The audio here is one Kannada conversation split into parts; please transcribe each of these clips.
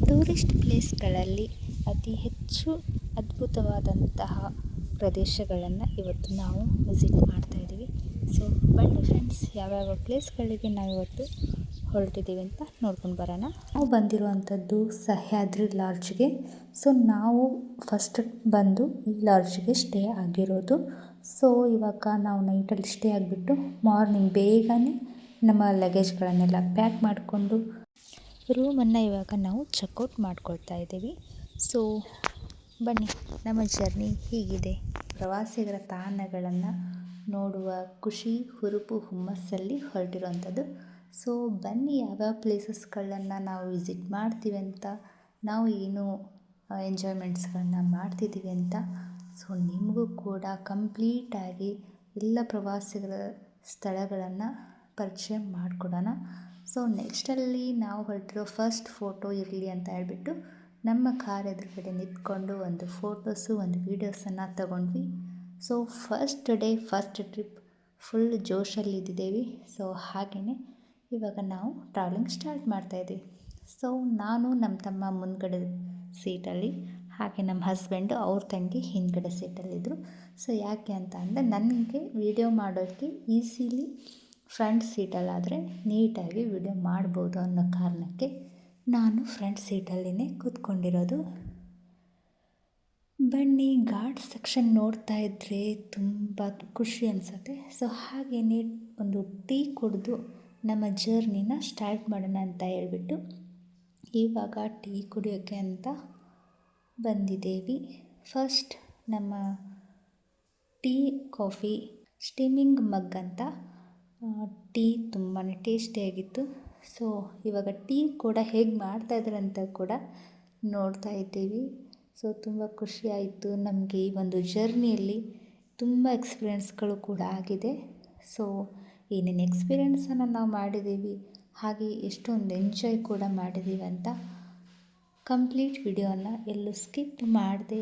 ಟೂರಿಸ್ಟ್ ಪ್ಲೇಸ್ಗಳಲ್ಲಿ ಅತಿ ಹೆಚ್ಚು ಅದ್ಭುತವಾದಂತಹ ಪ್ರದೇಶಗಳನ್ನು ಇವತ್ತು ನಾವು ವಿಸಿಟ್ ಮಾಡ್ತಾಯಿದ್ದೀವಿ. ಸೊ ಬನ್ನಿ ಫ್ರೆಂಡ್ಸ್, ಯಾವ್ಯಾವ ಪ್ಲೇಸ್ಗಳಿಗೆ ನಾವಿವತ್ತು ಹೊರಟಿದ್ದೀವಿ ಅಂತ ನೋಡ್ಕೊಂಡು ಬರೋಣ. ನಾವು ಬಂದಿರುವಂಥದ್ದು ಸಹ್ಯಾದ್ರಿ ಲಾಡ್ಜ್ಗೆ. ಸೊ ನಾವು ಫಸ್ಟ್ ಬಂದು ಈ ಲಾಡ್ಜ್ಗೆ ಸ್ಟೇ ಆಗಿರೋದು. ಸೊ ಇವಾಗ ನಾವು ನೈಟಲ್ಲಿ ಸ್ಟೇ ಆಗಿಬಿಟ್ಟು ಮಾರ್ನಿಂಗ್ ಬೇಗನೆ ನಮ್ಮ ಲಗೇಜ್ಗಳನ್ನೆಲ್ಲ ಪ್ಯಾಕ್ ಮಾಡಿಕೊಂಡು ರೂಮನ್ನು ಇವಾಗ ನಾವು ಚೆಕ್ಔಟ್ ಮಾಡ್ಕೊಳ್ತಾ ಇದ್ದೀವಿ. ಸೊ ಬನ್ನಿ, ನಮ್ಮ ಜರ್ನಿ ಹೀಗಿದೆ. ಪ್ರವಾಸಿಗರ ತಾಣಗಳನ್ನು ನೋಡುವ ಖುಷಿ, ಹುರುಪು, ಹುಮ್ಮಸ್ಸಲ್ಲಿ ಹೊರಟಿರೋವಂಥದ್ದು. ಸೊ ಬನ್ನಿ, ಯಾವ್ಯಾವ ಪ್ಲೇಸಸ್ಗಳನ್ನು ನಾವು ವಿಸಿಟ್ ಮಾಡ್ತೀವಿ ಅಂತ, ನಾವು ಏನು ಎಂಜಾಯ್ಮೆಂಟ್ಸ್ಗಳನ್ನ ಮಾಡ್ತಿದ್ದೀವಿ ಅಂತ ಸೊ ನಿಮಗೂ ಕೂಡ ಕಂಪ್ಲೀಟಾಗಿ ಎಲ್ಲ ಪ್ರವಾಸಿಗರ ಸ್ಥಳಗಳನ್ನು ಪರಿಚಯ ಮಾಡಿಕೊಡೋಣ. ಸೊ ನೆಕ್ಸ್ಟಲ್ಲಿ ನಾವು ಹೊರಟಿರೋ ಫಸ್ಟ್ ಫೋಟೋ ಇರಲಿ ಅಂತ ಹೇಳ್ಬಿಟ್ಟು ನಮ್ಮ ಕಾರ್ ಎದುರುಗಡೆ ನಿಂತ್ಕೊಂಡು ಒಂದು ಫೋಟೋಸು ಒಂದು ವೀಡಿಯೋಸನ್ನು ತಗೊಂಡ್ವಿ. So first day first trip full ಜೋಶಲ್ಲಿದ್ದೀವಿ. ಸೊ ಹಾಗೆಯೇ ಇವಾಗ ನಾವು ಟ್ರಾವೆಲಿಂಗ್ ಸ್ಟಾರ್ಟ್ ಮಾಡ್ತಾಯಿದ್ದೀವಿ. ಸೊ ನಾನು ನಮ್ಮ ತಮ್ಮ ಮುಂದ್ಗಡೆ ಸೀಟಲ್ಲಿ, ಹಾಗೆ ನಮ್ಮ ಹಸ್ಬೆಂಡು ಅವ್ರ ತಂಗಿ ಹಿಂದ್ಗಡೆ ಸೀಟಲ್ಲಿದ್ದರು. ಸೊ ಯಾಕೆ ಅಂತ ಅಂದರೆ ನನಗೆ ವಿಡಿಯೋ ಮಾಡೋಕ್ಕೆ ಈಸಿಲಿ ಫ್ರಂಟ್ ಸೀಟಲ್ಲಾದರೆ ನೀಟಾಗಿ ವಿಡಿಯೋ ಮಾಡ್ಬೋದು ಅನ್ನೋ ಕಾರಣಕ್ಕೆ ನಾನು ಫ್ರಂಟ್ ಸೀಟಲ್ಲಿನೇ ಕೂತ್ಕೊಂಡಿರೋದು. ಬನ್ನಿ, ಘಾಟ್ ಸೆಕ್ಷನ್ ನೋಡ್ತಾ ಇದ್ದರೆ ತುಂಬ ಖುಷಿ ಅನಿಸುತ್ತೆ. ಸೊ ಹಾಗೆಯೇ ಒಂದು ಟೀ ಕುಡಿದು ನಮ್ಮ ಜರ್ನಿನ ಸ್ಟಾರ್ಟ್ ಮಾಡೋಣ ಅಂತ ಹೇಳ್ಬಿಟ್ಟು ಇವಾಗ ಟೀ ಕುಡಿಯೋಕ್ಕೆ ಅಂತ ಬಂದಿದ್ದೇವೆ. ಫಸ್ಟ್ ನಮ್ಮ ಟೀ ಕಾಫಿ ಸ್ಟೀಮಿಂಗ್ ಮಗ್ ಅಂತ ಟೀ ತುಂಬಾ ಟೇಸ್ಟಿಯಾಗಿತ್ತು. ಸೊ ಇವಾಗ ಟೀ ಕೂಡ ಹೇಗೆ ಮಾಡ್ತಾಯಿದ್ದಾರೆ ಅಂತ ಕೂಡ ನೋಡ್ತಾ ಇದ್ದೀವಿ. ಸೊ ತುಂಬ ಖುಷಿಯಾಯಿತು ನಮಗೆ. ಈ ಒಂದು ಜರ್ನಿಯಲ್ಲಿ ತುಂಬ ಎಕ್ಸ್ಪೀರಿಯೆನ್ಸ್ಗಳು ಕೂಡ ಆಗಿದೆ. ಸೊ ಏನೇನು ಎಕ್ಸ್ಪೀರಿಯೆನ್ಸನ್ನು ನಾವು ಮಾಡಿದ್ದೀವಿ, ಹಾಗೆ ಎಷ್ಟೊಂದು ಎಂಜಾಯ್ ಕೂಡ ಮಾಡಿದ್ದೀವಿ ಅಂತ ಕಂಪ್ಲೀಟ್ ವಿಡಿಯೋನ ಎಲ್ಲೂ ಸ್ಕಿಪ್ ಮಾಡದೆ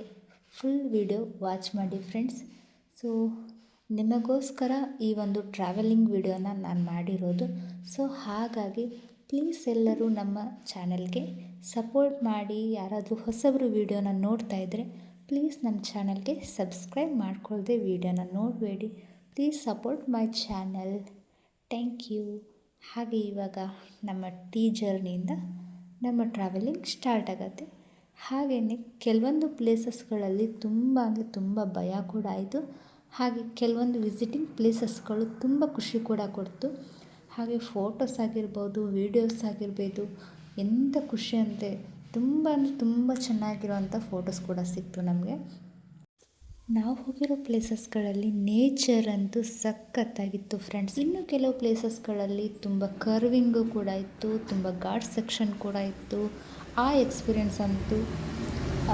ಫುಲ್ ವಿಡಿಯೋ ವಾಚ್ ಮಾಡಿ ಫ್ರೆಂಡ್ಸ್. ಸೊ ನಿಮಗೋಸ್ಕರ ಈ ಒಂದು ಟ್ರಾವೆಲಿಂಗ್ ವಿಡಿಯೋನ ನಾನು ಮಾಡಿರೋದು. ಸೊ ಹಾಗಾಗಿ ಪ್ಲೀಸ್ ಎಲ್ಲರೂ ನಮ್ಮ ಚಾನಲ್ಗೆ ಸಪೋರ್ಟ್ ಮಾಡಿ. ಯಾರಾದರೂ ಹೊಸಬರು ವಿಡಿಯೋನ ನೋಡ್ತಾ ಇದ್ದರೆ ಪ್ಲೀಸ್ ನಮ್ಮ ಚಾನಲ್ಗೆ ಸಬ್ಸ್ಕ್ರೈಬ್ ಮಾಡ್ಕೊಳ್ಳದೆ ವಿಡಿಯೋನ ನೋಡಬೇಡಿ. Please support my channel. Thank you. ಹಾಗೆ ಇವಾಗ ನಮ್ಮ ಟೀ ಜರ್ನಿಯಿಂದ ನಮ್ಮ ಟ್ರಾವೆಲಿಂಗ್ ಸ್ಟಾರ್ಟ್ ಆಗುತ್ತೆ. ಹಾಗೆಯೇ ಕೆಲವೊಂದು ಪ್ಲೇಸಸ್ಗಳಲ್ಲಿ ತುಂಬ ಅಂದರೆ ತುಂಬ ಭಯ ಕೂಡ ಆಯಿತು. ಹಾಗೆ ಕೆಲವೊಂದು ವಿಸಿಟಿಂಗ್ ಪ್ಲೇಸಸ್ಗಳು ತುಂಬ ಖುಷಿ ಕೂಡ ಕೊಡ್ತು. ಹಾಗೆ ಫೋಟೋಸ್ ಆಗಿರ್ಬೋದು, ವೀಡಿಯೋಸ್ ಆಗಿರ್ಬೋದು, ಎಂಥ ಖುಷಿ ಅಂದರೆ ತುಂಬ ಅಂದರೆ ತುಂಬ ಚೆನ್ನಾಗಿರೋವಂಥ ಫೋಟೋಸ್ ಕೂಡ ಸಿಕ್ತು ನಮಗೆ. ನಾವು ಹೋಗಿರೋ ಪ್ಲೇಸಸ್ಗಳಲ್ಲಿ ನೇಚರ್ ಅಂತೂ ಸಖತ್ತಾಗಿತ್ತು ಫ್ರೆಂಡ್ಸ್. ಇನ್ನು ಕೆಲವು ಪ್ಲೇಸಸ್ಗಳಲ್ಲಿ ತುಂಬ ಕರ್ವಿಂಗು ಕೂಡ ಇತ್ತು, ತುಂಬ ಘಾಟ್ ಸೆಕ್ಷನ್ ಕೂಡ ಇತ್ತು. ಆ ಎಕ್ಸ್ಪೀರಿಯೆನ್ಸ್ ಅಂತೂ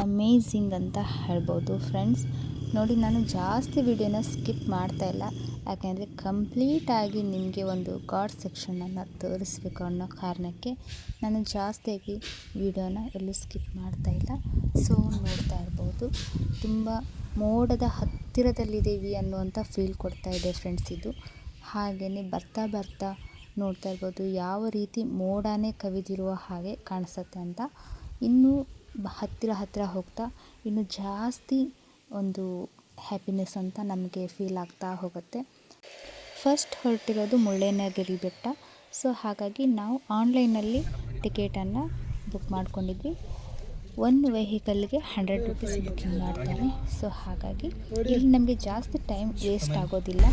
ಅಮೇಝಿಂಗ್ ಅಂತ ಹೇಳ್ಬೋದು ಫ್ರೆಂಡ್ಸ್. ನೋಡಿ, ನಾನು ಜಾಸ್ತಿ ವಿಡಿಯೋನ ಸ್ಕಿಪ್ ಮಾಡ್ತಾಯಿಲ್ಲ, ಯಾಕೆಂದರೆ ಕಂಪ್ಲೀಟಾಗಿ ನಿಮಗೆ ಒಂದು ಘಾಟ್ ಸೆಕ್ಷನನ್ನು ತೋರಿಸ್ಬೇಕು ಅನ್ನೋ ಕಾರಣಕ್ಕೆ ನಾನು ಜಾಸ್ತಿಯಾಗಿ ವಿಡಿಯೋನ ಎಲ್ಲೂ ಸ್ಕಿಪ್ ಮಾಡ್ತಾಯಿಲ್ಲ. ಸೊ ನೋಡ್ತಾ ಇರ್ಬೋದು, ತುಂಬ ಮೋಡದ ಹತ್ತಿರದಲ್ಲಿದ್ದೀವಿ ಅನ್ನುವಂಥ ಫೀಲ್ ಕೊಡ್ತಾಯಿದೆ ಫ್ರೆಂಡ್ಸ್ ಇದು. ಹಾಗೆಯೇ ಬರ್ತಾ ಬರ್ತಾ ನೋಡ್ತಾ ಇರ್ಬೋದು ಯಾವ ರೀತಿ ಮೋಡನೇ ಕವಿದಿರುವ ಹಾಗೆ ಕಾಣಿಸುತ್ತೆ ಅಂತ. ಇನ್ನೂ ಹತ್ತಿರ ಹೋಗ್ತಾ ಇನ್ನು ಜಾಸ್ತಿ ಒಂದು ಹ್ಯಾಪಿನೆಸ್ ಅಂತ ನಮಗೆ ಫೀಲ್ ಆಗ್ತಾ ಹೋಗುತ್ತೆ. ಫಸ್ಟ್ ಹೊರಟಿರೋದು ಮುಳ್ಳಯ್ಯನಗಿರಿ ಬೆಟ್ಟ. ಸೊ ಹಾಗಾಗಿ ನಾವು ಆನ್ಲೈನಲ್ಲಿ ಟಿಕೆಟನ್ನು ಬುಕ್ ಮಾಡ್ಕೊಂಡಿದ್ವಿ. ಒಂದು ವೆಹಿಕಲ್ಗೆ 100 ರೂಪೀಸ್ ಬುಕ್ಕಿಂಗ್ ಮಾಡ್ತಾರೆ. ಸೊ ಹಾಗಾಗಿ ಇಲ್ಲಿ ನಮಗೆ ಜಾಸ್ತಿ ಟೈಮ್ ವೇಸ್ಟ್ ಆಗೋದಿಲ್ಲ.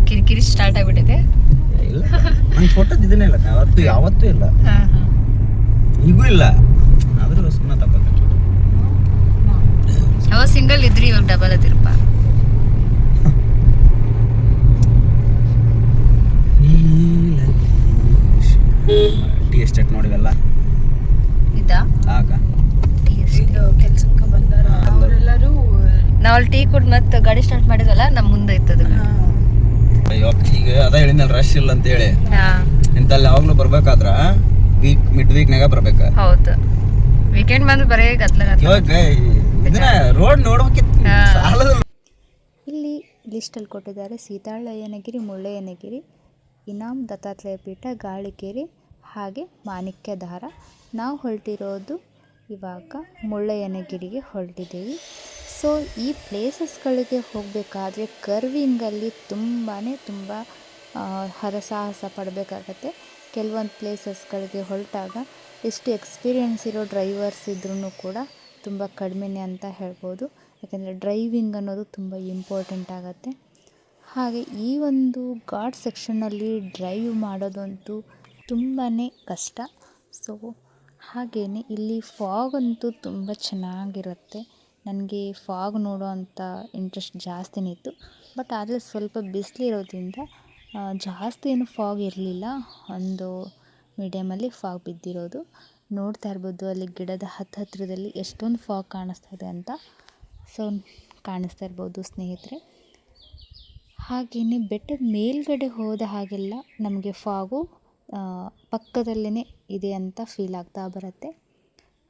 ಕಿರಿಕಿರಿ ಸ್ಟಾರ್ಟ್ ಆಗಿಬಿಟ್ಟಿದೆ. ಯಾವತ್ತೂ ಇಲ್ಲ, ಈಗೂ ಇಲ್ಲ. ಯಾವ ಸಿಂಗಲ್ ಇದ್ರಿ, ಇವಾಗ ಡಬಲ್ ಅದಿರಪ್ಪ. ಟೀ ಎಸ್ಟೇಟ್ ನೋಡಿವಲ್ಲ, ಇದಾ ಆಗ ಕೆಲ್ಸಕ್ಕೆ ಬಂದಾರ ಅವರೆಲ್ಲರೂ. ನಾವು ಅಲ್ಲಿ ಟೀ ಕುಡ್ ಮತ್ತೆ ಗಾಡಿ ಸ್ಟಾರ್ಟ್ ಮಾಡಿದ್ವಲ್ಲ, ನಮ್ಮ ಮುಂದೆ ಇತ್ತದ. ಈಗ ಅದ ಹೇಳಿದ್ನಲ್ಲ, ರಶ್ ಇಲ್ಲ ಅಂತ ಹೇಳಿ. ಇಂತಲ್ಲಿ ಯಾವಾಗ್ಲೂ ಬರ್ಬೇಕಾದ್ರ ಮಿಡ್ ವೀಕ್ನಾಗ ಬರ್ಬೇಕ. ಹೌದು, ವೀಕೆಂಡ್ ಬಂದ್ರೆ ಬರೇ ರೋಡ್ ನೋಡ್ಬೇಕಿತ್ತು. ಇಲ್ಲಿ ಲಿಸ್ಟಲ್ಲಿ ಕೊಟ್ಟಿದ್ದಾರೆ ಸೀತಾಳಯ್ಯನಗಿರಿ, ಮುಳ್ಳಯ್ಯನಗಿರಿ, ಇನಾಮ್ ದತ್ತಾತ್ರೇಯ ಪೀಠ, ಗಾಳಿಕೇರಿ ಹಾಗೆ ಮಾಣಿಕ್ಯಧಾರ. ನಾವು ಹೊರಟಿರೋದು ಇವಾಗ ಮುಳ್ಳಯ್ಯನಗಿರಿಗೆ ಹೊರಟಿದ್ದೀವಿ. ಸೊ ಈ ಪ್ಲೇಸಸ್ಗಳಿಗೆ ಹೋಗಬೇಕಾದ್ರೆ ಕರ್ವಿಂಗಲ್ಲಿ ತುಂಬ ಹರಸಾಹಸ ಪಡಬೇಕಾಗತ್ತೆ. ಕೆಲವೊಂದು ಪ್ಲೇಸಸ್ಗಳಿಗೆ ಹೊರಟಾಗ ಎಷ್ಟು ಎಕ್ಸ್ಪೀರಿಯೆನ್ಸ್ ಇರೋ ಡ್ರೈವರ್ಸ್ ಇದ್ರೂ ಕೂಡ ತುಂಬ ಕಡಿಮೆನೇ ಅಂತ ಹೇಳ್ಬೋದು. ಯಾಕೆಂದರೆ ಡ್ರೈವಿಂಗ್ ಅನ್ನೋದು ತುಂಬ ಇಂಪಾರ್ಟೆಂಟ್ ಆಗುತ್ತೆ. ಹಾಗೆ ಈ ಒಂದು ಘಾಟ್ ಸೆಕ್ಷನ್ನಲ್ಲಿ ಡ್ರೈವ್ ಮಾಡೋದಂತೂ ತುಂಬಾ ಕಷ್ಟ. ಸೊ ಹಾಗೆಯೇ ಇಲ್ಲಿ ಫಾಗ್ ಅಂತೂ ತುಂಬ ಚೆನ್ನಾಗಿರುತ್ತೆ. ನನಗೆ ಫಾಗ್ ನೋಡೋ ಅಂಥ ಇಂಟ್ರೆಸ್ಟ್ ಜಾಸ್ತಿನೇ ಇತ್ತು. ಬಟ್ ಆದರೆ ಸ್ವಲ್ಪ ಬಿಸಿಲಿರೋದ್ರಿಂದ ಜಾಸ್ತಿ ಏನು ಫಾಗ್ ಇರಲಿಲ್ಲ. ಒಂದು ಮೀಡಿಯಮಲ್ಲಿ ಫಾಗ್ ಬಿದ್ದಿರೋದು. ನೋಡ್ತಾ ಇರ್ಬೋದು ಅಲ್ಲಿ ಗಿಡದ ಹತ್ತಿರದಲ್ಲಿ ಎಷ್ಟೊಂದು ಫಾಗ್ ಕಾಣಿಸ್ತಾ ಇದೆ ಅಂತ. ಸೊ ಕಾಣಿಸ್ತಾ ಇರ್ಬೋದು ಸ್ನೇಹಿತರೆ. ಹಾಗೆಯೇ ಬೆಟ್ಟದ ಮೇಲ್ಗಡೆ ಹೋದ ಹಾಗೆಲ್ಲ ನಮಗೆ ಫಾಗು ಪಕ್ಕದಲ್ಲೇ ಇದೆ ಅಂತ ಫೀಲ್ ಆಗ್ತಾ ಬರುತ್ತೆ.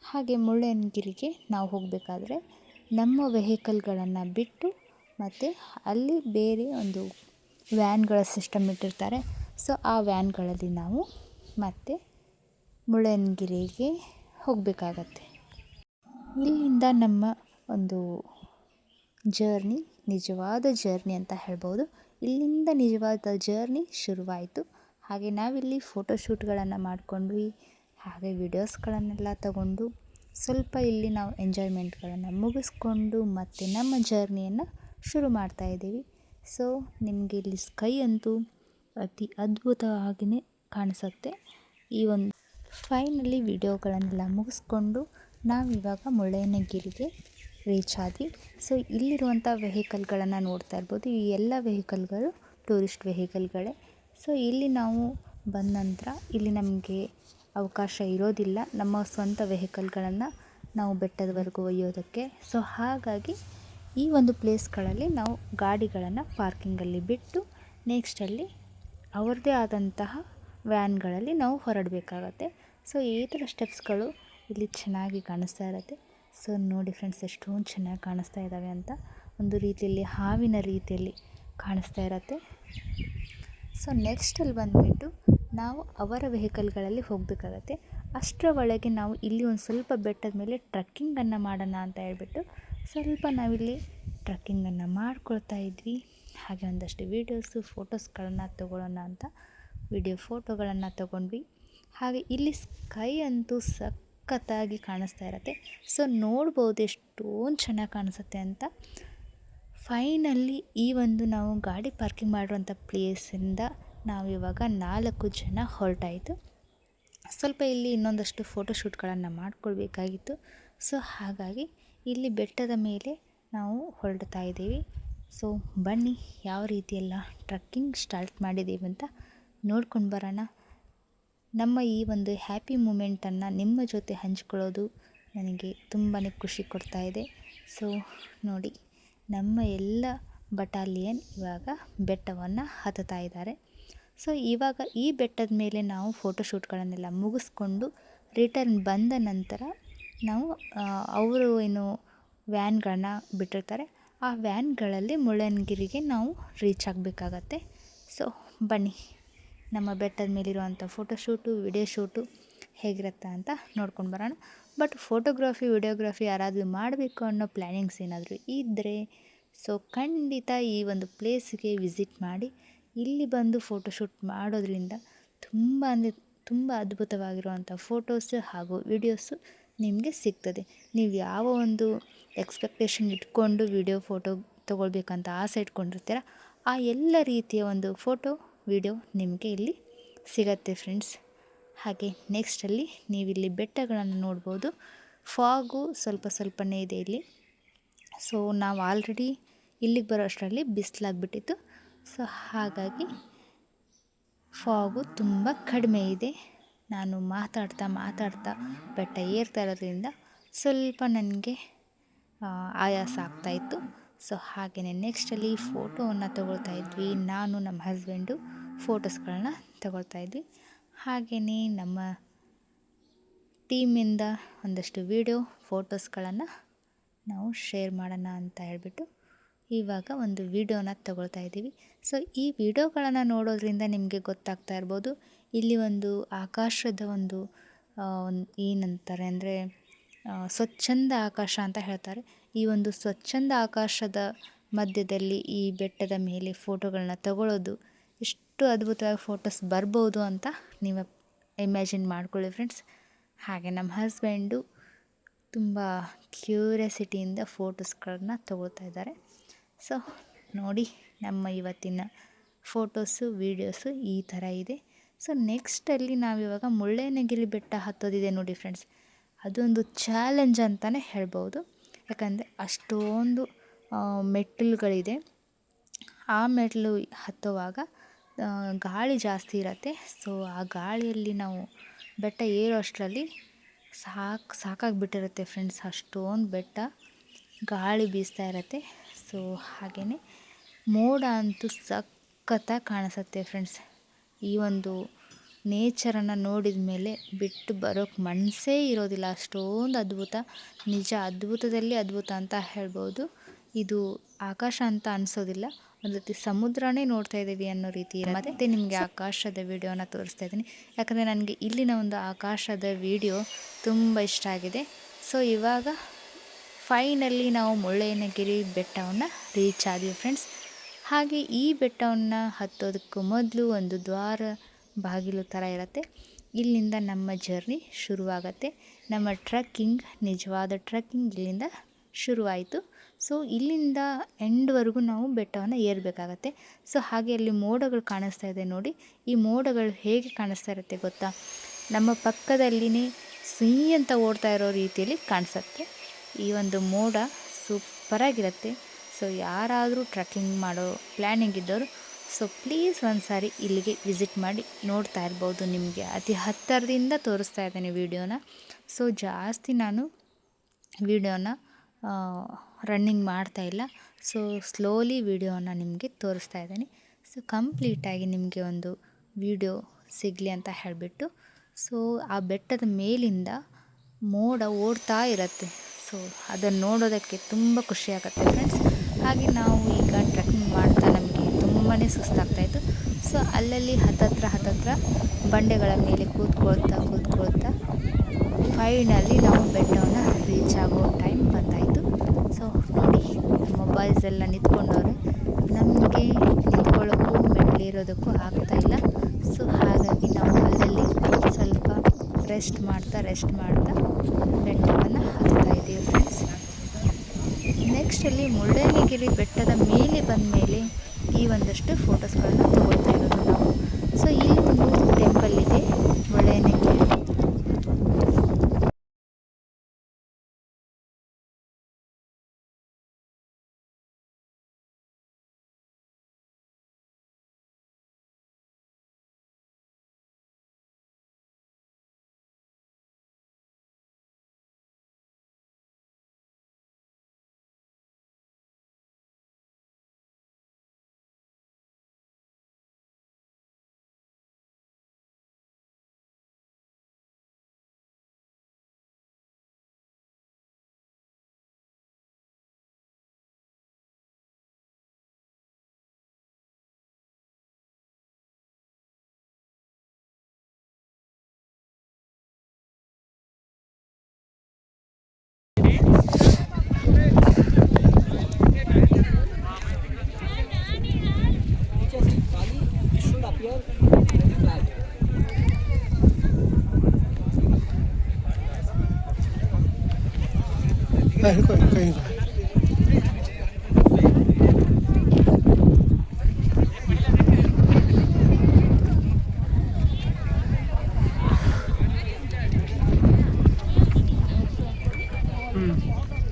ಹಾಗೆ ಮುಳ್ಳಯ್ಯನಗಿರಿಗೆ ನಾವು ಹೋಗಬೇಕಾದ್ರೆ ನಮ್ಮ ವೆಹಿಕಲ್ಗಳನ್ನು ಬಿಟ್ಟು ಮತ್ತು ಅಲ್ಲಿ ಬೇರೆ ಒಂದು ವ್ಯಾನ್ಗಳ ಸಿಸ್ಟಮ್ ಇಟ್ಟಿರ್ತಾರೆ. ಸೊ ಆ ವ್ಯಾನ್ಗಳಲ್ಲಿ ನಾವು ಮತ್ತೆ ಮುಳ್ಳಯ್ಯನಗಿರಿಗೆ ಹೋಗಬೇಕಾಗತ್ತೆ. ಇಲ್ಲಿಂದ ನಮ್ಮ ಒಂದು ಜರ್ನಿ ನಿಜವಾದ ಜರ್ನಿ ಅಂತ ಹೇಳ್ಬೋದು. ಇಲ್ಲಿಂದ ನಿಜವಾದ ಜರ್ನಿ ಶುರುವಾಯಿತು. ಹಾಗೆ ನಾವಿಲ್ಲಿ ಫೋಟೋಶೂಟ್ಗಳನ್ನು ಮಾಡಿಕೊಂಡ್ವಿ. ಹಾಗೆ ವಿಡಿಯೋಸ್ಗಳನ್ನೆಲ್ಲ ತಗೊಂಡು ಸ್ವಲ್ಪ ಇಲ್ಲಿ ನಾವು ಎಂಜಾಯ್ಮೆಂಟ್ಗಳನ್ನು ಮುಗಿಸ್ಕೊಂಡು ಮತ್ತೆ ನಮ್ಮ ಜರ್ನಿಯನ್ನು ಶುರು ಮಾಡ್ತಾಯಿದ್ದೀವಿ. ಸೊ ನಿಮಗೆ ಇಲ್ಲಿ ಸ್ಕೈ ಅಂತೂ ಅತಿ ಅದ್ಭುತವಾಗಿಯೇ ಕಾಣಿಸುತ್ತೆ. ಈ ಒಂದು ಫೈನಲಿ ವಿಡಿಯೋಗಳನ್ನೆಲ್ಲ ಮುಗಿಸ್ಕೊಂಡು ನಾವಿವಾಗ ಮುಳ್ಳಯ್ಯನಗಿರಿಗೆ ರೀಚ್ ಆದ್ವಿ. ಸೊ ಇಲ್ಲಿರುವಂಥ ವೆಹಿಕಲ್ಗಳನ್ನು ನೋಡ್ತಾ ಇರ್ಬೋದು. ಈ ಎಲ್ಲ ವೆಹಿಕಲ್ಗಳು ಟೂರಿಸ್ಟ್ ವೆಹಿಕಲ್ಗಳೇ. ಸೊ ಇಲ್ಲಿ ನಾವು ಬಂದ ನಂತರ ಇಲ್ಲಿ ನಮಗೆ ಅವಕಾಶ ಇರೋದಿಲ್ಲ ನಮ್ಮ ಸ್ವಂತ ವೆಹಿಕಲ್ಗಳನ್ನು ನಾವು ಬೆಟ್ಟದವರೆಗೂ ಒಯ್ಯೋದಕ್ಕೆ. ಸೊ ಹಾಗಾಗಿ ಈ ಒಂದು ಪ್ಲೇಸ್ಗಳಲ್ಲಿ ನಾವು ಗಾಡಿಗಳನ್ನು ಪಾರ್ಕಿಂಗಲ್ಲಿ ಬಿಟ್ಟು ನೆಕ್ಸ್ಟಲ್ಲಿ ಅವ್ರದ್ದೇ ಆದಂತಹ ವ್ಯಾನ್ಗಳಲ್ಲಿ ನಾವು ಹೊರಡಬೇಕಾಗತ್ತೆ. ಸೊ ಈ ಥರ ಸ್ಟೆಪ್ಸ್ಗಳು ಇಲ್ಲಿ ಚೆನ್ನಾಗಿ ಕಾಣಿಸ್ತಾ ಇರುತ್ತೆ. ಸೊ ನೋಡಿ ಫ್ರೆಂಡ್ಸ್, ಎಷ್ಟೊಂದು ಚೆನ್ನಾಗಿ ಕಾಣಿಸ್ತಾ ಇದ್ದಾವೆ ಅಂತ. ಒಂದು ರೀತಿಯಲ್ಲಿ ಹಾವಿನ ರೀತಿಯಲ್ಲಿ ಕಾಣಿಸ್ತಾ ಇರತ್ತೆ. ಸೊ ನೆಕ್ಸ್ಟಲ್ಲಿ ಬಂದುಬಿಟ್ಟು ನಾವು ಅವರ ವೆಹಿಕಲ್ಗಳಲ್ಲಿ ಹೋಗಬೇಕಾಗತ್ತೆ. ಅಷ್ಟರ ಒಳಗೆ ನಾವು ಇಲ್ಲಿ ಒಂದು ಸ್ವಲ್ಪ ಬೆಟ್ಟದ ಮೇಲೆ ಟ್ರಕ್ಕಿಂಗನ್ನು ಮಾಡೋಣ ಅಂತ ಹೇಳ್ಬಿಟ್ಟು ಸ್ವಲ್ಪ ನಾವಿಲ್ಲಿ ಟ್ರಕ್ಕಿಂಗನ್ನು ಮಾಡ್ಕೊಳ್ತಾ ಇದ್ವಿ. ಹಾಗೆ ಒಂದಷ್ಟು ವೀಡಿಯೋಸು ಫೋಟೋಸ್ಗಳನ್ನು ತಗೊಳ್ಳೋಣ ಅಂತ ಫೋಟೋಗಳನ್ನು ತಗೊಂಡ್ವಿ. ಹಾಗೆ ಇಲ್ಲಿ ಸ್ಕೈ ಅಂತೂ ಸಖತ್ತಾಗಿ ಕಾಣಿಸ್ತಾ ಇರುತ್ತೆ. ಸೊ ನೋಡ್ಬೋದು ಎಷ್ಟೊಂದು ಚೆನ್ನಾಗಿ ಕಾಣಿಸುತ್ತೆ ಅಂತ. ಫೈನಲಿ ಈ ಒಂದು ನಾವು ಗಾಡಿ ಪಾರ್ಕಿಂಗ್ ಮಾಡಿರುವಂಥ ಪ್ಲೇಸಿಂದ ನಾವಿವಾಗ 4 ಜನ ಹೊರಟಾಯಿತು. ಸ್ವಲ್ಪ ಇಲ್ಲಿ ಇನ್ನೊಂದಷ್ಟು ಫೋಟೋಶೂಟ್ಗಳನ್ನು ಮಾಡ್ಕೊಳ್ಬೇಕಾಗಿತ್ತು. ಸೊ ಹಾಗಾಗಿ ಇಲ್ಲಿ ಬೆಟ್ಟದ ಮೇಲೆ ನಾವು ಹೊರಡ್ತಾ ಇದ್ದೀವಿ. ಸೊ ಬನ್ನಿ ಯಾವ ರೀತಿಯೆಲ್ಲ ಟ್ರಕ್ಕಿಂಗ್ ಸ್ಟಾರ್ಟ್ ಮಾಡಿದ್ದೀವಿ ಅಂತ ನೋಡ್ಕೊಂಡು ಬರೋಣ. ನಮ್ಮ ಈ ಒಂದು ಹ್ಯಾಪಿ ಮೂಮೆಂಟನ್ನು ನಿಮ್ಮ ಜೊತೆ ಹಂಚ್ಕೊಳ್ಳೋದು ನನಗೆ ತುಂಬಾ ಖುಷಿ ಕೊಡ್ತಾ ಇದೆ. ಸೊ ನೋಡಿ, ನಮ್ಮ ಎಲ್ಲ ಬಟಾಲಿಯನ್ ಇವಾಗ ಬೆಟ್ಟವನ್ನು ಹತ್ತುತ್ತಾ ಇದ್ದಾರೆ. ಸೊ ಇವಾಗ ಈ ಬೆಟ್ಟದ ಮೇಲೆ ನಾವು ಫೋಟೋಶೂಟ್ಗಳನ್ನೆಲ್ಲ ಮುಗಿಸ್ಕೊಂಡು ರಿಟರ್ನ್ ಬಂದ ನಂತರ ನಾವು ಅವರು ಏನು ವ್ಯಾನ್ಗಳನ್ನ ಬಿಟ್ಟಿರ್ತಾರೆ ಆ ವ್ಯಾನ್ಗಳಲ್ಲಿ ಮುಳ್ಳಯ್ಯನಗಿರಿಗೆ ನಾವು ರೀಚ್ ಆಗಬೇಕಾಗತ್ತೆ. ಸೊ ಬನ್ನಿ ನಮ್ಮ ಬೆಟ್ಟದ ಮೇಲಿರುವಂಥ ಫೋಟೋಶೂಟು ವಿಡಿಯೋ ಶೂಟು ಹೇಗಿರುತ್ತೆ ಅಂತ ನೋಡ್ಕೊಂಡು ಬರೋಣ. ಬಟ್ ಫೋಟೋಗ್ರಫಿ ವಿಡಿಯೋಗ್ರಫಿ ಯಾರಾದರೂ ಮಾಡಬೇಕು ಅನ್ನೋ ಪ್ಲ್ಯಾನಿಂಗ್ಸ್ ಏನಾದರೂ ಇದ್ದರೆ ಸೊ ಖಂಡಿತ ಈ ಒಂದು ಪ್ಲೇಸ್ಗೆ ವಿಸಿಟ್ ಮಾಡಿ. ಇಲ್ಲಿ ಬಂದು ಫೋಟೋಶೂಟ್ ಮಾಡೋದ್ರಿಂದ ತುಂಬ ಅದ್ಭುತವಾಗಿರುವಂಥ ಫೋಟೋಸ್ ಹಾಗೂ ವಿಡಿಯೋಸು ನಿಮಗೆ ಸಿಗ್ತದೆ. ನೀವು ಯಾವ ಒಂದು ಎಕ್ಸ್ಪೆಕ್ಟೇಷನ್ ಇಟ್ಕೊಂಡು ಫೋಟೋ ತೊಗೊಳ್ಬೇಕಂತ ಆಸೆ ಇಟ್ಕೊಂಡಿರ್ತೀರ ಆ ಎಲ್ಲ ರೀತಿಯ ಒಂದು ಫೋಟೋ ವಿಡಿಯೋ ನಿಮಗೆ ಇಲ್ಲಿ ಸಿಗತ್ತೆ ಫ್ರೆಂಡ್ಸ್. ಹಾಗೆ ನೆಕ್ಸ್ಟಲ್ಲಿ ನೀವಿಲ್ಲಿ ಬೆಟ್ಟಗಳನ್ನು ನೋಡ್ಬೋದು. ಫಾಗು ಸ್ವಲ್ಪನೇ ಇದೆ ಇಲ್ಲಿ. ಸೊ ನಾವು ಆಲ್ರೆಡಿ ಇಲ್ಲಿಗೆ ಬರೋ ಅಷ್ಟರಲ್ಲಿ ಬಿಸಿಲಾಗ್ಬಿಟ್ಟಿತ್ತು. ಸೊ ಹಾಗಾಗಿ ಫಾಗು ತುಂಬ ಕಡಿಮೆ ಇದೆ. ನಾನು ಮಾತಾಡ್ತಾ ಬೆಟ್ಟ ಏರ್ತಾ ಇರೋದ್ರಿಂದ ಸ್ವಲ್ಪ ನನಗೆ ಆಯಾಸ ಆಗ್ತಾಯಿತ್ತು. ಸೊ ಹಾಗೆಯೇ ನೆಕ್ಸ್ಟಲ್ಲಿ ಫೋಟೋವನ್ನು ತಗೊಳ್ತಾ ಇದ್ವಿ. ನಾನು ನಮ್ಮ ಹಸ್ಬೆಂಡು ಫೋಟೋಸ್ಗಳನ್ನ ತಗೊಳ್ತಾ ಇದ್ವಿ. ಹಾಗೆಯೇ ನಮ್ಮ ಟೀಮಿಂದ ಒಂದಷ್ಟು ಫೋಟೋಸ್ಗಳನ್ನು ನಾವು ಶೇರ್ ಮಾಡೋಣ ಅಂತ ಹೇಳ್ಬಿಟ್ಟು ಇವಾಗ ಒಂದು ವಿಡಿಯೋನ ತಗೊಳ್ತಾ ಇದ್ದೀವಿ. ಸೊ ಈ ವಿಡಿಯೋಗಳನ್ನು ನೋಡೋದ್ರಿಂದ ನಿಮಗೆ ಗೊತ್ತಾಗ್ತಾ ಇರ್ಬೋದು, ಇಲ್ಲಿ ಒಂದು ಆಕಾಶದ ಒಂದು ಏನಂತಾರೆ ಅಂದರೆ ಸ್ವಚ್ಛಂದ ಆಕಾಶ ಅಂತ ಹೇಳ್ತಾರೆ. ಈ ಒಂದು ಸ್ವಚ್ಛಂದ ಆಕಾಶದ ಮಧ್ಯದಲ್ಲಿ ಈ ಬೆಟ್ಟದ ಮೇಲೆ ಫೋಟೋಗಳನ್ನ ತಗೊಳ್ಳೋದು ಎಷ್ಟು ಅದ್ಭುತವಾಗಿ ಫೋಟೋಸ್ ಬರ್ಬೋದು ಅಂತ ನೀವು ಇಮ್ಯಾಜಿನ್ ಮಾಡ್ಕೊಳ್ಳಿ ಫ್ರೆಂಡ್ಸ್. ಹಾಗೆ ನಮ್ಮ ಹಸ್ಬೆಂಡು ತುಂಬ ಕ್ಯೂರಿಯಾಸಿಟಿಯಿಂದ ಫೋಟೋಸ್ಗಳನ್ನ ತಗೊಳ್ತಾ ಇದ್ದಾರೆ. ಸೊ ನೋಡಿ, ನಮ್ಮ ಇವತ್ತಿನ ಫೋಟೋಸು ವೀಡಿಯೋಸು ಈ ಥರ ಇದೆ. ಸೊ ನೆಕ್ಸ್ಟಲ್ಲಿ ನಾವಿವಾಗ ಮುಳ್ಳಯ್ಯನಗಿರಿ ಬೆಟ್ಟ ಹತ್ತೋದಿದೆ ನೋಡಿ ಫ್ರೆಂಡ್ಸ್. ಅದೊಂದು ಚಾಲೆಂಜ್ ಅಂತಲೇ ಹೇಳ್ಬೋದು. ಯಾಕಂದರೆ ಅಷ್ಟೊಂದು ಮೆಟ್ಟಿಲುಗಳಿದೆ. ಆ ಮೆಟ್ಟಿಲು ಹತ್ತುವಾಗ ಗಾಳಿ ಜಾಸ್ತಿ ಇರುತ್ತೆ. ಸೊ ಆ ಗಾಳಿಯಲ್ಲಿ ನಾವು ಬೆಟ್ಟ ಏರೋ ಅಷ್ಟರಲ್ಲಿ ಸಾಕಾಗಿಬಿಟ್ಟಿರುತ್ತೆ ಫ್ರೆಂಡ್ಸ್. ಅಷ್ಟೊಂದು ಬೆಟ್ಟ ಗಾಳಿ ಬೀಸ್ತಾ ಇರುತ್ತೆ. ಸೊ ಹಾಗೆಯೇ ಮೋಡ ಅಂತೂ ಸಖತ್ತಾಗಿ ಕಾಣಿಸುತ್ತೆ ಫ್ರೆಂಡ್ಸ್. ಈ ಒಂದು ನೇಚರನ್ನು ನೋಡಿದ ಮೇಲೆ ಬಿಟ್ಟು ಬರೋಕ್ಕೆ ಮನಸ್ಸೇ ಇರೋದಿಲ್ಲ, ಅಷ್ಟೊಂದು ಅದ್ಭುತ. ನಿಜ ಅದ್ಭುತದಲ್ಲಿ ಅದ್ಭುತ ಅಂತ ಹೇಳ್ಬೋದು. ಇದು ಆಕಾಶ ಅಂತ ಅನಿಸೋದಿಲ್ಲ, ಒಂದು ರೀತಿ ಸಮುದ್ರನೇ ನೋಡ್ತಾ ಇದ್ದೀವಿ ಅನ್ನೋ ರೀತಿ. ಮತ್ತು ನಿಮಗೆ ಆಕಾಶದ ವಿಡಿಯೋನ ತೋರಿಸ್ತಾ ಇದ್ದೀನಿ, ಯಾಕಂದರೆ ನನಗೆ ಇಲ್ಲಿನ ಒಂದು ಆಕಾಶದ ವಿಡಿಯೋ ತುಂಬ ಇಷ್ಟ ಆಗಿದೆ. ಸೊ ಇವಾಗ ಫೈನಲಿ ನಾವು ಮುಳ್ಳಯ್ಯನಗಿರಿ ಬೆಟ್ಟವನ್ನು ರೀಚ್ ಆದ್ವಿ ಫ್ರೆಂಡ್ಸ್. ಹಾಗೆ ಈ ಬೆಟ್ಟವನ್ನು ಹತ್ತೋದಕ್ಕೂ ಮೊದಲು ಒಂದು ದ್ವಾರ ಬಾಗಿಲು ಥರ ಇರುತ್ತೆ. ಇಲ್ಲಿಂದ ನಮ್ಮ ಜರ್ನಿ ಶುರುವಾಗತ್ತೆ. ನಮ್ಮ ಟ್ರಕ್ಕಿಂಗ್, ನಿಜವಾದ ಟ್ರಕ್ಕಿಂಗ್ ಇಲ್ಲಿಂದ ಶುರುವಾಯಿತು. ಸೊ ಇಲ್ಲಿಂದ ಎಂಡ್ವರೆಗೂ ನಾವು ಬೆಟ್ಟವನ್ನು ಏರಬೇಕಾಗತ್ತೆ. ಸೊ ಹಾಗೆ ಅಲ್ಲಿ ಮೋಡಗಳು ಕಾಣಿಸ್ತಾ ಇದೆ ನೋಡಿ. ಈ ಮೋಡಗಳು ಹೇಗೆ ಕಾಣಿಸ್ತಾ ಇರುತ್ತೆ ಗೊತ್ತಾ, ನಮ್ಮ ಪಕ್ಕದಲ್ಲಿನೇ ಸಿಹಿ ಅಂತ ಓಡ್ತಾ ಇರೋ ರೀತಿಯಲ್ಲಿ ಕಾಣಿಸುತ್ತೆ. ಈ ಒಂದು ಮೋಡ ಸೂಪರಾಗಿರುತ್ತೆ. ಸೊ ಯಾರಾದರೂ ಟ್ರಕ್ಕಿಂಗ್ ಮಾಡೋ ಪ್ಲ್ಯಾನಿಂಗ್ ಇದ್ದವರು ಸೊ ಪ್ಲೀಸ್ ಒಂದು ಸಾರಿ ಇಲ್ಲಿಗೆ ವಿಸಿಟ್ ಮಾಡಿ ನೋಡ್ತಾ ಇರ್ಬೋದು. ನಿಮಗೆ ಅತಿ ಹತ್ತಿರದಿಂದ ತೋರಿಸ್ತಾ ಇದ್ದೇನೆ ವಿಡಿಯೋನ. ಸೊ ಜಾಸ್ತಿ ನಾನು ವಿಡಿಯೋನ ರನ್ನಿಂಗ್ ಮಾಡ್ತಾಯಿಲ್ಲ. ಸೊ ಸ್ಲೋಲಿ ವಿಡಿಯೋನ ನಿಮಗೆ ತೋರಿಸ್ತಾ ಇದ್ದೀನಿ. ಸೊ ಕಂಪ್ಲೀಟಾಗಿ ನಿಮಗೆ ಒಂದು ವಿಡಿಯೋ ಸಿಗಲಿ ಅಂತ ಹೇಳಿಬಿಟ್ಟು ಸೊ ಆ ಬೆಟ್ಟದ ಮೇಲಿಂದ ಮೋಡ ಓಡ್ತಾ ಇರುತ್ತೆ. ಸೊ ಅದನ್ನು ನೋಡೋದಕ್ಕೆ ತುಂಬ ಖುಷಿಯಾಗುತ್ತೆ ಫ್ರೆಂಡ್ಸ್. ಹಾಗೆ ನಾವು ಈಗ ಟ್ರೆಕ್ಕಿಂಗ್ ಮಾಡ್ತಾ ನಮಗೆ ತುಂಬಾ ಸುಸ್ತಾಗ್ತಾಯಿತ್ತು. ಸೊ ಅಲ್ಲಲ್ಲಿ ಹತ್ತತ್ರ ಬಂಡೆಗಳ ಮೇಲೆ ಕೂತ್ಕೊಳ್ತಾ ಫೈನಲಿ ನಾವು ಬೆಟ್ಟವನ್ನು ರೀಚ್ ಆಗೋ ಟೈಮ್ ಬಂದಾಯಿತು. ಸೊ ನೋಡಿ, ಮೊಬೈಲ್ಸ್ ಎಲ್ಲ ನಿಂತ್ಕೊಂಡವ್ರೆ, ನಮಗೆ ನಿಂತ್ಕೊಳ್ಳೋಕ್ಕೂ ಮೆಟ್ಲಿರೋದಕ್ಕೂ ಆಗ್ತಾಯಿಲ್ಲ. ಸೊ ಹಾಗಾಗಿ ನಾವು ಅಲ್ಲಲ್ಲಿ ಸ್ವಲ್ಪ ರೆಸ್ಟ್ ಮಾಡ್ತಾ ಬೆಟ್ಟವನ್ನು ಹತ್ತಾ ಇದ್ದೀವಿ ಫ್ರೆಂಡ್ಸ್. ನೆಕ್ಸ್ಟಲ್ಲಿ ಮುಳ್ಳಯ್ಯನಗಿರಿ ಬೆಟ್ಟದ ಮೇಲೆ ಬಂದ ಮೇಲೆ ಈ ಒಂದಷ್ಟು ಫೋಟೋಸ್ಗಳನ್ನ ತಗೊಳ್ತಾ ಇರೋದು ನಾವು. ಸೊ ಇಲ್ಲಿ ಒಂದು ಟೆಂಪಲ್ ಇದೆ ಮುಳ್ಳಯ್ಯನಗಿರಿ.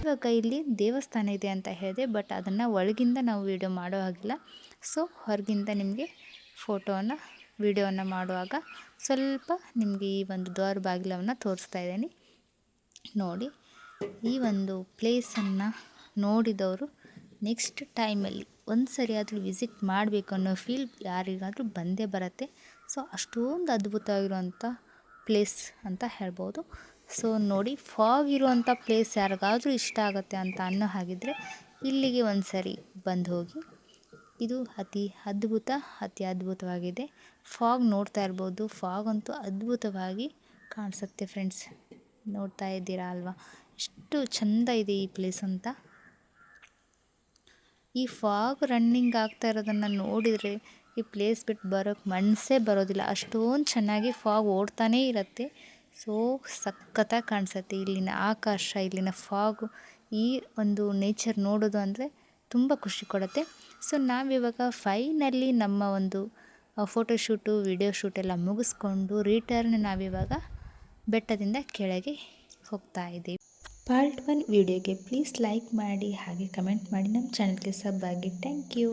ಇವಾಗ ಇಲ್ಲಿ ದೇವಸ್ಥಾನ ಇದೆ ಅಂತ ಹೇಳಿದೆ, ಬಟ್ ಅದನ್ನು ಒಳಗಿಂದ ನಾವು ವಿಡಿಯೋ ಮಾಡೋ ಹಾಗಿಲ್ಲ. ಸೊ ಹೊರಗಿಂದ ನಿಮಗೆ ವಿಡಿಯೋವನ್ನು ಮಾಡುವಾಗ ಸ್ವಲ್ಪ ನಿಮಗೆ ಈ ಒಂದು ದ್ವಾರ ಬಾಗಿಲವನ್ನು ತೋರಿಸ್ತಾ ಇದ್ದೀನಿ ನೋಡಿ. ಈ ಒಂದು ಪ್ಲೇಸನ್ನು ನೋಡಿದವರು ನೆಕ್ಸ್ಟ್ ಟೈಮಲ್ಲಿ ಒಂದು ಸರಿ ಆದರೂ ವಿಸಿಟ್ ಮಾಡಬೇಕು ಅನ್ನೋ ಫೀಲ್ ಯಾರಿಗಾದರೂ ಬಂದೇ ಬರುತ್ತೆ. ಸೊ ಅಷ್ಟೊಂದು ಅದ್ಭುತವಾಗಿರುವಂಥ ಪ್ಲೇಸ್ ಅಂತ ಹೇಳ್ಬೋದು. ಸೊ ನೋಡಿ, ಫಾಗ್ ಇರುವಂಥ ಪ್ಲೇಸ್ ಯಾರಿಗಾದರೂ ಇಷ್ಟ ಆಗುತ್ತೆ ಅಂತ ಅನ್ನೋ ಹಾಗಿದ್ದರೆ ಇಲ್ಲಿಗೆ ಒಂದು ಸರಿ ಬಂದು ಹೋಗಿ. ಇದು ಅತಿ ಅದ್ಭುತವಾಗಿದೆ. ಫಾಗ್ ನೋಡ್ತಾ ಇರ್ಬೋದು. ಫಾಗ್ ಅಂತೂ ಅದ್ಭುತವಾಗಿ ಕಾಣಿಸುತ್ತೆ ಫ್ರೆಂಡ್ಸ್. ನೋಡ್ತಾ ಇದ್ದೀರಾ ಅಲ್ವಾ ಎಷ್ಟು ಚೆಂದ ಇದೆ ಈ ಪ್ಲೇಸ್ ಅಂತ. ಈ ಫಾಗ್ ರನ್ನಿಂಗ್ ಆಗ್ತಾ ಇರೋದನ್ನು ನೋಡಿದರೆ ಈ ಪ್ಲೇಸ್ ಬಿಟ್ಟು ಬರೋಕ್ಕೆ ಮನಸ್ಸೇ ಬರೋದಿಲ್ಲ. ಅಷ್ಟೊಂದು ಚೆನ್ನಾಗಿ ಫಾಗ್ ಓಡ್ತಾನೇ ಇರುತ್ತೆ. ಸೊ ಸಖತ್ತಾಗಿ ಕಾಣಿಸುತ್ತೆ ಇಲ್ಲಿನ ಆಕಾಶ, ಇಲ್ಲಿನ ಫಾಗು, ಈ ಒಂದು ನೇಚರ್ ನೋಡೋದು ಅಂದರೆ ತುಂಬ ಖುಷಿ ಕೊಡುತ್ತೆ. ಸೊ ನಾವಿವಾಗ ಫೈನಲಿ ನಮ್ಮ ಒಂದು ಫೋಟೋಶೂಟು ವಿಡಿಯೋ ಶೂಟೆಲ್ಲ ಮುಗಿಸ್ಕೊಂಡು ರಿಟರ್ನ್ ನಾವಿವಾಗ ಬೆಟ್ಟದಿಂದ ಕೆಳಗೆ ಹೋಗ್ತಾ ಇದ್ದೀವಿ. ಪಾರ್ಟ್ 1 ವಿಡಿಯೋಗೆ ಪ್ಲೀಸ್ ಲೈಕ್ ಮಾಡಿ ಹಾಗೆ ಕಮೆಂಟ್ ಮಾಡಿ ನಮ್ಮ ಚಾನಲ್ಗೆ ಸಬ್ ಆಗಿ. Thank you.